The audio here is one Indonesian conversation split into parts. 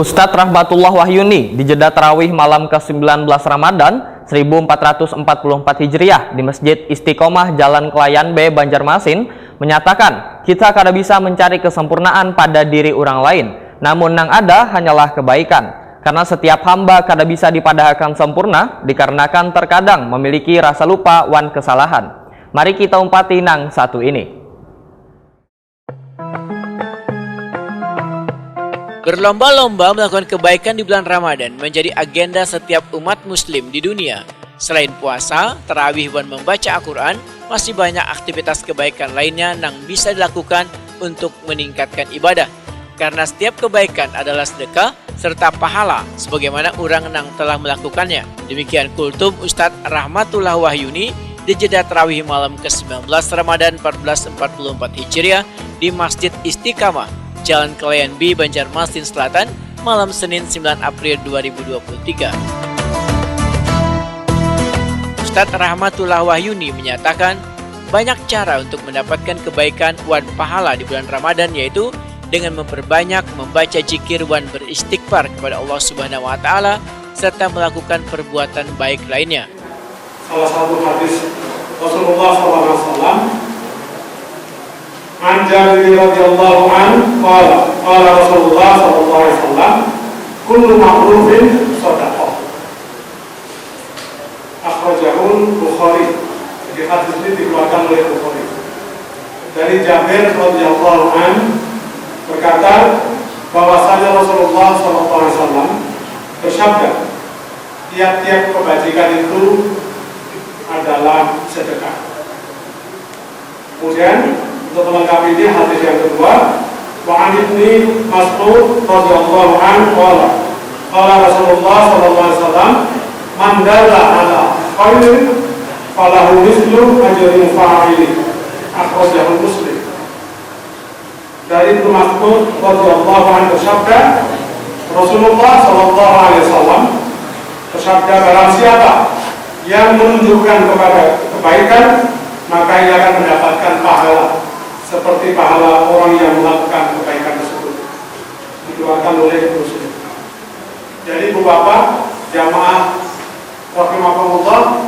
Ustadz Rahmatullah Wahyuni di jeda tarawih malam ke-19 Ramadan 1444 Hijriah di Masjid Istiqomah Jalan Kelayan B, Banjarmasin menyatakan kita kada bisa mencari kesempurnaan pada diri orang lain, namun yang ada hanyalah kebaikan. Karena setiap hamba kada bisa dipadahkan sempurna dikarenakan terkadang memiliki rasa lupa wan kesalahan. Mari kita umpati nang satu ini. Berlomba-lomba melakukan kebaikan di bulan Ramadan menjadi agenda setiap umat muslim di dunia. Selain puasa, tarawih dan membaca Al-Quran, masih banyak aktivitas kebaikan lainnya yang bisa dilakukan untuk meningkatkan ibadah. Karena setiap kebaikan adalah sedekah serta pahala sebagaimana orang yang telah melakukannya. Demikian kultum Ustadz Rahmatullah Wahyuni di jeda tarawih malam ke-19 Ramadan 1444 Hijriah di Masjid Istiqomah Jalan Kelayan B, Banjarmasin Selatan, malam Senin 9 April 2023. Ustadz Rahmatullah Wahyuni menyatakan, banyak cara untuk mendapatkan kebaikan wan pahala di bulan Ramadan, yaitu dengan memperbanyak membaca zikir wan beristighfar kepada Allah Subhanahu wa taala serta melakukan perbuatan baik lainnya. Salah satu hadis Rasulullah SAW, An Jabir radhiyallahu an qala Rasulullah sallallahu alaihi wasallam kullu ma'rufin shadaqah. Akhrajahul Bukhari. Jadi hadis ini dikeluarkan oleh Bukhari. Dari Jabir radhiyallahu an berkata bahwasanya Rasulullah sallallahu alaihi wasallam bersabda, tiap-tiap kebajikan itu adalah sedekah. Kemudian untuk melengkapi ini hadis yang kedua, wa an Ibnu Mas'ud radhiyallahu anhu qala Rasulullah sallallahu alaihi wasallam man dalla ala khairin falahu mislu ajri fa'ili. Akhrajahu Muslim. Dari Ibnu Mas'ud radhiyallahu anhu bersabda, Rasulullah sallallahu alaihi wasallam bersabda, barang siapa yang menunjukkan kepada kebaikan maka ia akan mendapatkan pahala seperti pahala orang yang melakukan kebaikan tersebut. Dikeluarkan oleh Muslim. Jadi Ibu Bapak, jamaah rahimakumullah,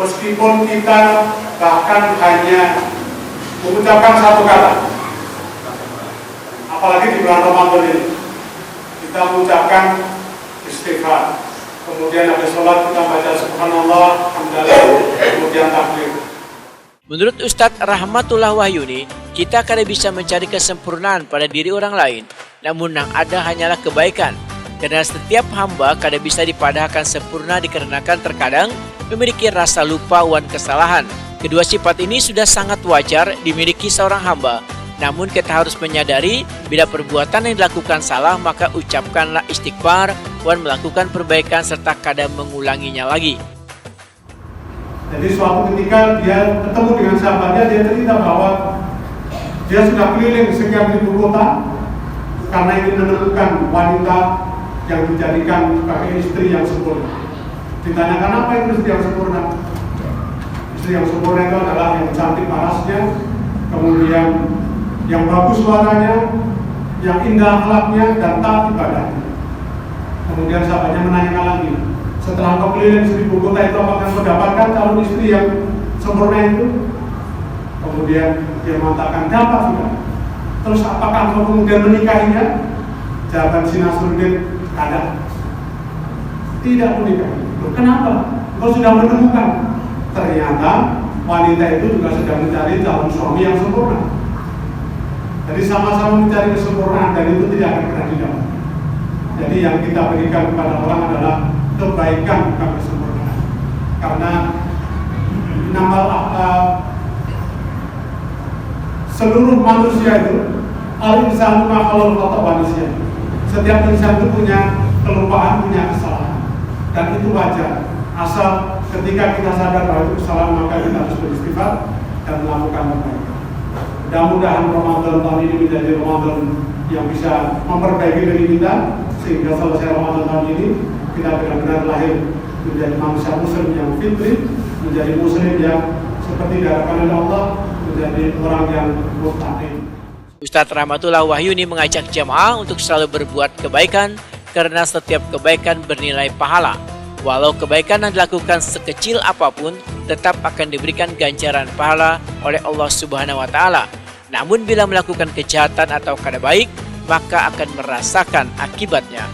meskipun kita bahkan hanya mengucapkan satu kata, apalagi di bulan Ramadan ini, kita mengucapkan istighfar, kemudian ada sholat, kita baca subhanallah, alhamdulillah, kemudian takbir. Menurut Ustadz Rahmatullah Wahyuni, kita kada bisa mencari kesempurnaan pada diri orang lain, namun yang ada hanyalah kebaikan. Karena setiap hamba kada bisa dipadahkan sempurna dikarenakan terkadang memiliki rasa lupa wan kesalahan. Kedua sifat ini sudah sangat wajar dimiliki seorang hamba. Namun kita harus menyadari bila perbuatan yang dilakukan salah maka ucapkanlah istighfar wan melakukan perbaikan serta kada mengulanginya lagi. Jadi suatu ketika dia ketemu dengan sahabatnya, dia cerita bahwa dia sudah keliling sekian ribu kota karena ingin menemukan wanita yang dijadikan sebagai istri yang sempurna. Ditanyakan apa itu istri yang sempurna? Istri yang sempurna itu adalah yang cantik parasnya, kemudian yang bagus suaranya, yang indah akhlaknya dan taat ibadahnya. Kemudian sahabatnya menanyakan lagi, setelah kau keliling 1000 kota itu apakah mendapatkan calon istri yang sempurna itu? Kemudian dia mengatakan dapat sudah. Terus apakah kau kemudian menikahinya? Jawaban si Nasruddin, ada. Tidak menikah. Kenapa? Kau sudah menemukan. Ternyata wanita itu juga sedang mencari calon suami yang sempurna. Jadi sama-sama mencari kesempurnaan dan itu tidak akan pernah didapat. Jadi yang kita berikan kepada orang adalah kebaikan, bukan kesempurnaan. Karena seluruh manusia itu al-insanu ma khalaqal khata' manusia. Setiap insan itu punya kelupaan, punya kesalahan. Dan itu wajar. Asal ketika kita sadar bahwa itu kesalahan maka kita harus beristighfar dan melakukan perbaikan. Mudah-mudahan Ramadan tahun ini menjadi Ramadan yang bisa memperbaiki diri kita sehingga selesai Ramadan tahun ini kita benar-benar lahir menjadi manusia muslim yang fitri, menjadi muslim yang seperti diharapkan oleh Allah, menjadi orang yang muttaqin. Ustadz Rahmatullah Wahyuni mengajak jamaah untuk selalu berbuat kebaikan karena setiap kebaikan bernilai pahala. Walau kebaikan yang dilakukan sekecil apapun, tetap akan diberikan ganjaran pahala oleh Allah Subhanahu wa Ta'ala. Namun bila melakukan kejahatan atau kada baik, maka akan merasakan akibatnya.